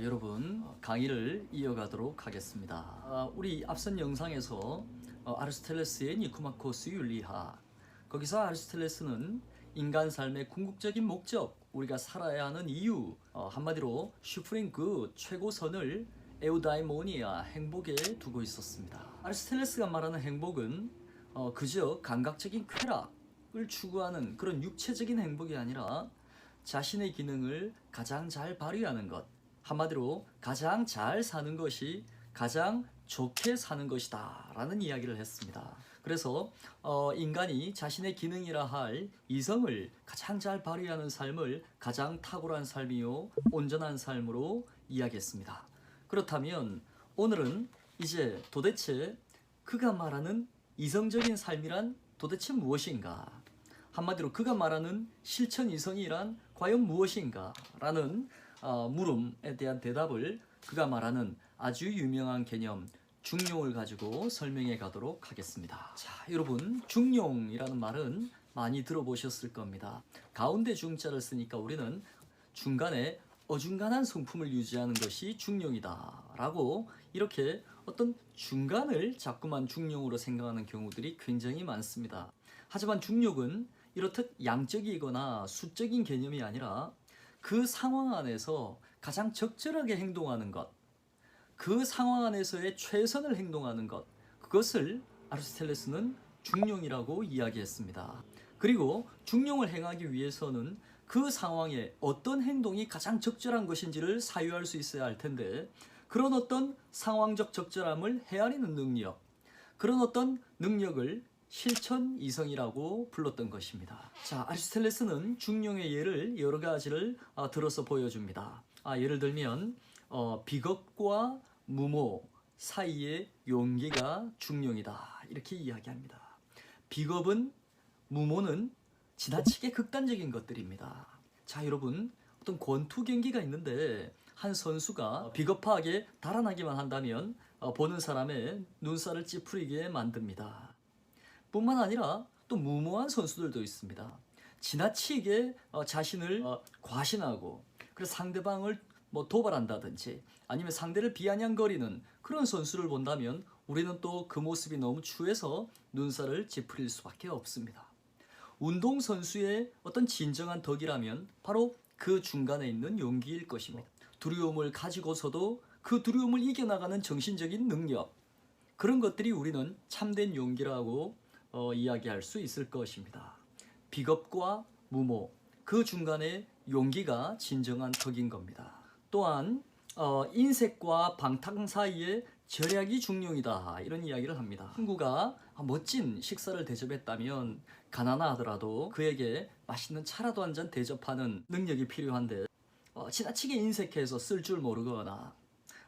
여러분 강의를 이어가도록 하겠습니다. 우리 앞선 영상에서 아리스토텔레스의 니코마코스 윤리학, 거기서 아리스토텔레스는 인간 삶의 궁극적인 목적, 우리가 살아야 하는 이유, 한마디로 슈프림 굿, 최고선을 에우다이모니아, 행복에 두고 있었습니다. 아리스토텔레스가 말하는 행복은 그저 감각적인 쾌락을 추구하는 그런 육체적인 행복이 아니라 자신의 기능을 가장 잘 발휘하는 것, 한마디로 가장 잘 사는 것이 가장 좋게 사는 것이다 라는 이야기를 했습니다. 그래서 인간이 자신의 기능이라 할 이성을 가장 잘 발휘하는 삶을 가장 탁월한 삶이요 온전한 삶으로 이야기했습니다. 그렇다면 오늘은 이제 도대체 그가 말하는 이성적인 삶이란 도대체 무엇인가? 한마디로 그가 말하는 실천 이성이란 과연 무엇인가? 라는 물음에 대한 대답을 그가 말하는 아주 유명한 개념 중용을 가지고 설명해 가도록 하겠습니다. 자, 여러분, 중용이라는 말은 많이 들어보셨을 겁니다. 가운데 중자를 쓰니까 우리는 중간에 어중간한 성품을 유지하는 것이 중용이다 라고 이렇게 어떤 중간을 자꾸만 중용으로 생각하는 경우들이 굉장히 많습니다. 하지만 중용은 이렇듯 양적이거나 수적인 개념이 아니라 그 상황 안에서 가장 적절하게 행동하는 것, 그 상황 안에서의 최선을 행동하는 것, 그것을 아리스토텔레스는 중용이라고 이야기했습니다. 그리고 중용을 행하기 위해서는 그 상황에 어떤 행동이 가장 적절한 것인지를 사유할 수 있어야 할 텐데, 그런 어떤 상황적 적절함을 헤아리는 능력, 그런 어떤 능력을 실천 이성이라고 불렀던 것입니다. 자, 아리스토텔레스는 중용의 예를 여러 가지를 들어서 보여줍니다. 예를 들면 비겁과 무모 사이의 용기가 중용이다 이렇게 이야기합니다. 비겁은, 무모는 지나치게 극단적인 것들입니다. 자, 여러분, 어떤 권투 경기가 있는데 한 선수가 비겁하게 달아나기만 한다면 보는 사람의 눈살을 찌푸리게 만듭니다. 뿐만 아니라 또 무모한 선수들도 있습니다. 지나치게 자신을 과신하고 그래서 상대방을 도발한다든지 아니면 상대를 비아냥거리는 그런 선수를 본다면 우리는 또 그 모습이 너무 추해서 눈살을 찌푸릴 수밖에 없습니다. 운동선수의 어떤 진정한 덕이라면 바로 그 중간에 있는 용기일 것입니다. 두려움을 가지고서도 그 두려움을 이겨나가는 정신적인 능력, 그런 것들이 우리는 참된 용기라고 이야기할 수 있을 것입니다. 비겁과 무모, 그 중간에 용기가 진정한 덕인 겁니다. 또한 인색과 방탕 사이에 절약이 중용이다 이런 이야기를 합니다. 친구가 멋진 식사를 대접했다면 가난하더라도 그에게 맛있는 차라도 한 잔 대접하는 능력이 필요한데 지나치게 인색해서 쓸 줄 모르거나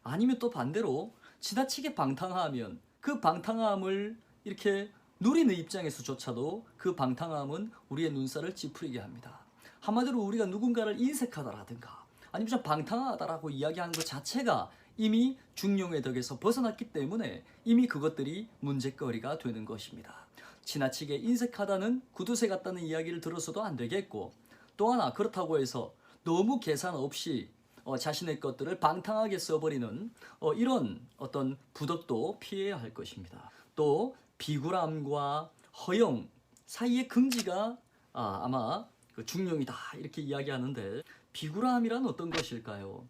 아니면 또 반대로 지나치게 방탕하면 그 방탕함을 이렇게 누리는 입장에서조차도 그 방탕함은 우리의 눈살을 찌푸리게 합니다. 한마디로 우리가 누군가를 인색하다라든가 아니면 좀 방탕하다라고 이야기하는 것 자체가 이미 중용의 덕에서 벗어났기 때문에 이미 그것들이 문제거리가 되는 것입니다. 지나치게 인색하다는 구두쇠 같다는 이야기를 들어서도 안 되겠고, 또 하나 그렇다고 해서 너무 계산 없이 자신의 것들을 방탕하게 써버리는 이런 어떤 부덕도 피해야 할 것입니다. 또 비굴함과 허영 사이의 긍지가 아마 중용이다 이렇게 이야기하는데, 비굴함이란 어떤 것일까요?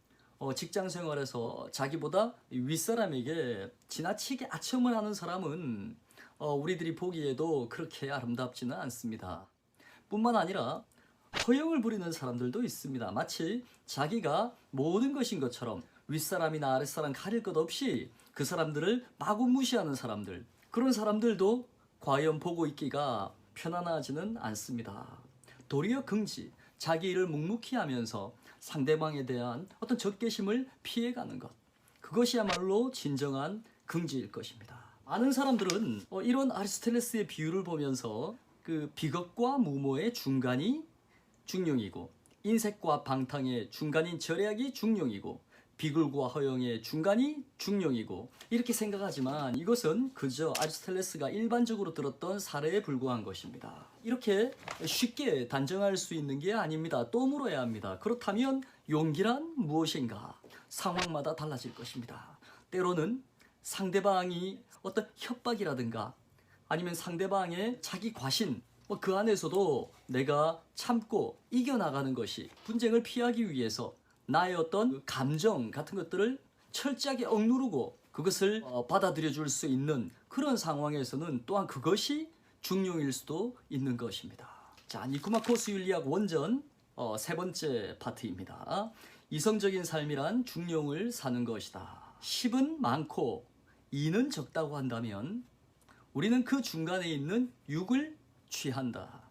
직장 생활에서 자기보다 윗사람에게 지나치게 아첨을 하는 사람은 우리들이 보기에도 그렇게 아름답지는 않습니다. 뿐만 아니라 허영을 부리는 사람들도 있습니다. 마치 자기가 모든 것인 것처럼 윗사람이나 아랫사람 가릴 것 없이 그 사람들을 마구 무시하는 사람들, 그런 사람들도 과연 보고 있기가 편안하지는 않습니다. 도리어 긍지, 자기 일을 묵묵히 하면서 상대방에 대한 어떤 적개심을 피해가는 것, 그것이야말로 진정한 긍지일 것입니다. 많은 사람들은 이런 아리스토텔레스의 비유를 보면서 그 비겁과 무모의 중간이 중용이고, 인색과 방탕의 중간인 절약이 중용이고, 비굴과 허영의 중간이 중용이고 이렇게 생각하지만 이것은 그저 아리스토텔레스가 일반적으로 들었던 사례에 불과한 것입니다. 이렇게 쉽게 단정할 수 있는 게 아닙니다. 또 물어야 합니다. 그렇다면 용기란 무엇인가? 상황마다 달라질 것입니다. 때로는 상대방이 어떤 협박이라든가 아니면 상대방의 자기 과신, 그 안에서도 내가 참고 이겨나가는 것이, 분쟁을 피하기 위해서 나의 어떤 감정 같은 것들을 철저하게 억누르고 그것을 받아들여 줄 수 있는 그런 상황에서는 또한 그것이 중용일 수도 있는 것입니다. 자, 니쿠마코스 윤리학 원전 세 번째 파트입니다. 이성적인 삶이란 중용을 사는 것이다. 10은 많고 2는 적다고 한다면 우리는 그 중간에 있는 6을 취한다.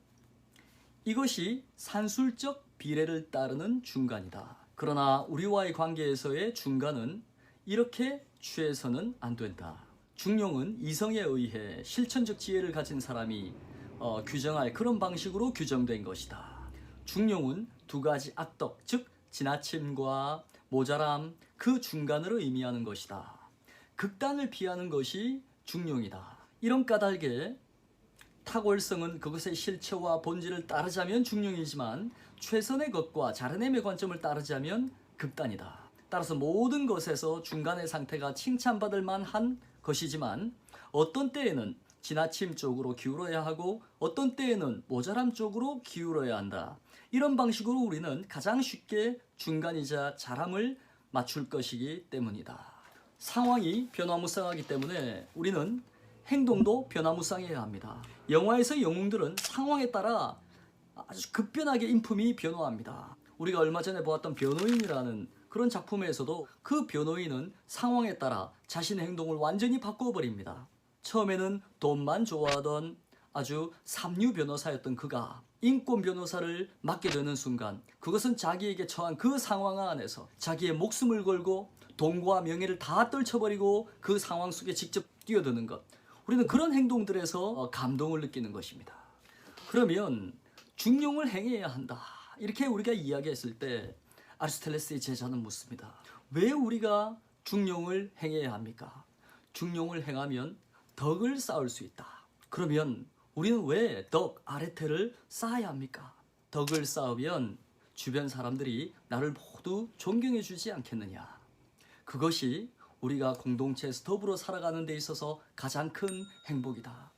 이것이 산술적 비례를 따르는 중간이다. 그러나 우리와의 관계에서의 중간은 이렇게 취해서는 안 된다. 중용은 이성에 의해 실천적 지혜를 가진 사람이 규정할 그런 방식으로 규정된 것이다. 중용은 두 가지 악덕, 즉 지나침과 모자람, 그 중간으로 의미하는 것이다. 극단을 피하는 것이 중용이다. 이런 까닭에 탁월성은 그것의 실체와 본질을 따르자면 중용이지만 최선의 것과 자르냄의 관점을 따르자면 극단이다. 따라서 모든 것에서 중간의 상태가 칭찬받을 만한 것이지만 어떤 때에는 지나침 쪽으로 기울어야 하고 어떤 때에는 모자람 쪽으로 기울어야 한다. 이런 방식으로 우리는 가장 쉽게 중간이자 자람을 맞출 것이기 때문이다. 상황이 변화무쌍하기 때문에 우리는 행동도 변화무쌍해야 합니다. 영화에서 영웅들은 상황에 따라 아주 급변하게 인품이 변화합니다. 우리가 얼마 전에 보았던 변호인이라는 그런 작품에서도 그 변호인은 상황에 따라 자신의 행동을 완전히 바꿔버립니다. 처음에는 돈만 좋아하던 아주 삼류 변호사였던 그가 인권 변호사를 맡게 되는 순간 그것은 자기에게 처한 그 상황 안에서 자기의 목숨을 걸고 돈과 명예를 다 떨쳐버리고 그 상황 속에 직접 뛰어드는 것, 우리는 그런 행동들에서 감동을 느끼는 것입니다. 그러면 중용을 행해야 한다, 이렇게 우리가 이야기했을 때 아리스토텔레스의 제자는 묻습니다. 왜 우리가 중용을 행해야 합니까? 중용을 행하면 덕을 쌓을 수 있다. 그러면 우리는 왜 덕, 아레테를 쌓아야 합니까? 덕을 쌓으면 주변 사람들이 나를 모두 존경해 주지 않겠느냐. 그것이 우리가 공동체에서 더불어 살아가는 데 있어서 가장 큰 행복이다.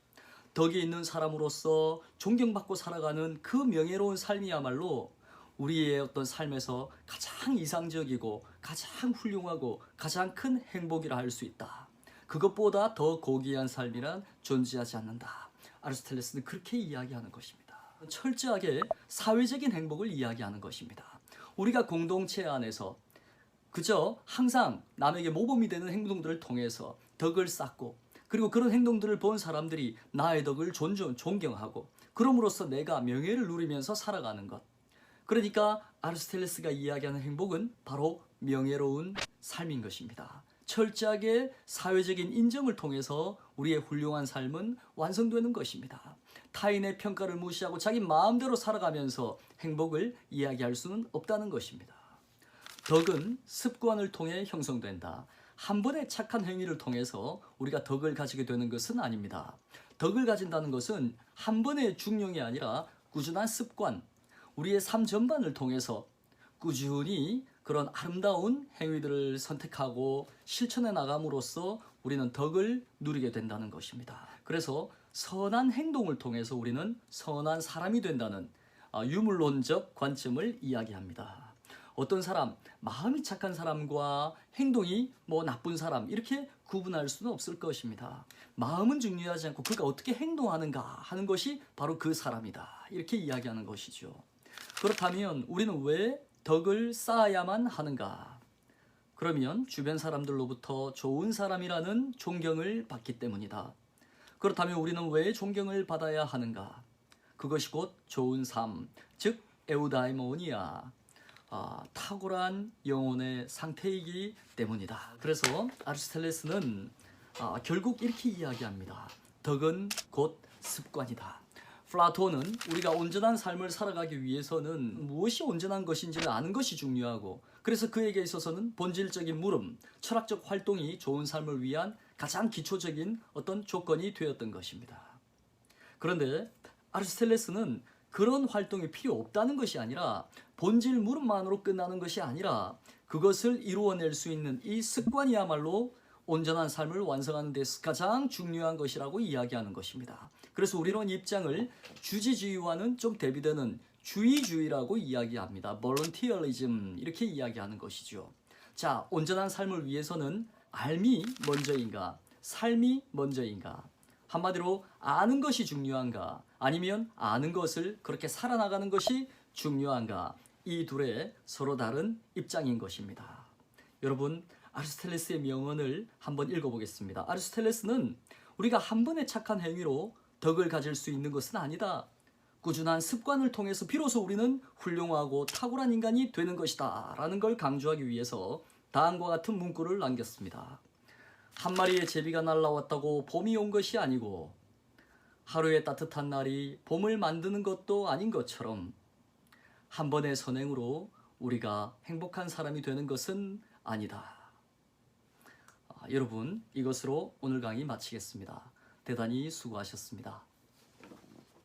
덕이 있는 사람으로서 존경받고 살아가는 그 명예로운 삶이야말로 우리의 어떤 삶에서 가장 이상적이고 가장 훌륭하고 가장 큰 행복이라 할 수 있다. 그것보다 더 고귀한 삶이란 존재하지 않는다. 아리스토텔레스는 그렇게 이야기하는 것입니다. 철저하게 사회적인 행복을 이야기하는 것입니다. 우리가 공동체 안에서 그저 항상 남에게 모범이 되는 행동들을 통해서 덕을 쌓고, 그리고 그런 행동들을 본 사람들이 나의 덕을 존경하고 그럼으로써 내가 명예를 누리면서 살아가는 것. 그러니까 아리스토텔레스가 이야기하는 행복은 바로 명예로운 삶인 것입니다. 철저하게 사회적인 인정을 통해서 우리의 훌륭한 삶은 완성되는 것입니다. 타인의 평가를 무시하고 자기 마음대로 살아가면서 행복을 이야기할 수는 없다는 것입니다. 덕은 습관을 통해 형성된다. 한 번의 착한 행위를 통해서 우리가 덕을 가지게 되는 것은 아닙니다. 덕을 가진다는 것은 한 번의 중용이 아니라 꾸준한 습관, 우리의 삶 전반을 통해서 꾸준히 그런 아름다운 행위들을 선택하고 실천해 나감으로써 우리는 덕을 누리게 된다는 것입니다. 그래서 선한 행동을 통해서 우리는 선한 사람이 된다는 유물론적 관점을 이야기합니다. 어떤 사람, 마음이 착한 사람과 행동이 나쁜 사람, 이렇게 구분할 수는 없을 것입니다. 마음은 중요하지 않고 그가 어떻게 행동하는가 하는 것이 바로 그 사람이다, 이렇게 이야기하는 것이죠. 그렇다면 우리는 왜 덕을 쌓아야만 하는가? 그러면 주변 사람들로부터 좋은 사람이라는 존경을 받기 때문이다. 그렇다면 우리는 왜 존경을 받아야 하는가? 그것이 곧 좋은 삶, 즉 에우다이모니아, 탁월한 영혼의 상태이기 때문이다. 그래서 아리스토텔레스는 결국 이렇게 이야기합니다. 덕은 곧 습관이다. 플라톤은 우리가 온전한 삶을 살아가기 위해서는 무엇이 온전한 것인지를 아는 것이 중요하고, 그래서 그에게 있어서는 본질적인 물음, 철학적 활동이 좋은 삶을 위한 가장 기초적인 어떤 조건이 되었던 것입니다. 그런데 아리스토텔레스는 그런 활동이 필요 없다는 것이 아니라, 본질 물음만으로 끝나는 것이 아니라 그것을 이루어낼 수 있는 이 습관이야말로 온전한 삶을 완성하는 데서 가장 중요한 것이라고 이야기하는 것입니다. 그래서 우리는 입장을 주지주의와는 좀 대비되는 주의주의라고 이야기합니다. volunteerism 이렇게 이야기하는 것이죠. 자, 온전한 삶을 위해서는 삶이 먼저인가, 삶이 먼저인가? 한마디로 아는 것이 중요한가, 아니면 아는 것을 그렇게 살아나가는 것이 중요한가? 이 둘의 서로 다른 입장인 것입니다. 여러분, 아리스토텔레스의 명언을 한번 읽어보겠습니다. 아리스토텔레스는 우리가 한 번의 착한 행위로 덕을 가질 수 있는 것은 아니다. 꾸준한 습관을 통해서 비로소 우리는 훌륭하고 탁월한 인간이 되는 것이다 라는 걸 강조하기 위해서 다음과 같은 문구를 남겼습니다. 한 마리의 제비가 날아왔다고 봄이 온 것이 아니고 하루의 따뜻한 날이 봄을 만드는 것도 아닌 것처럼 한 번의 선행으로 우리가 행복한 사람이 되는 것은 아니다. 여러분, 이것으로 오늘 강의 마치겠습니다. 대단히 수고하셨습니다.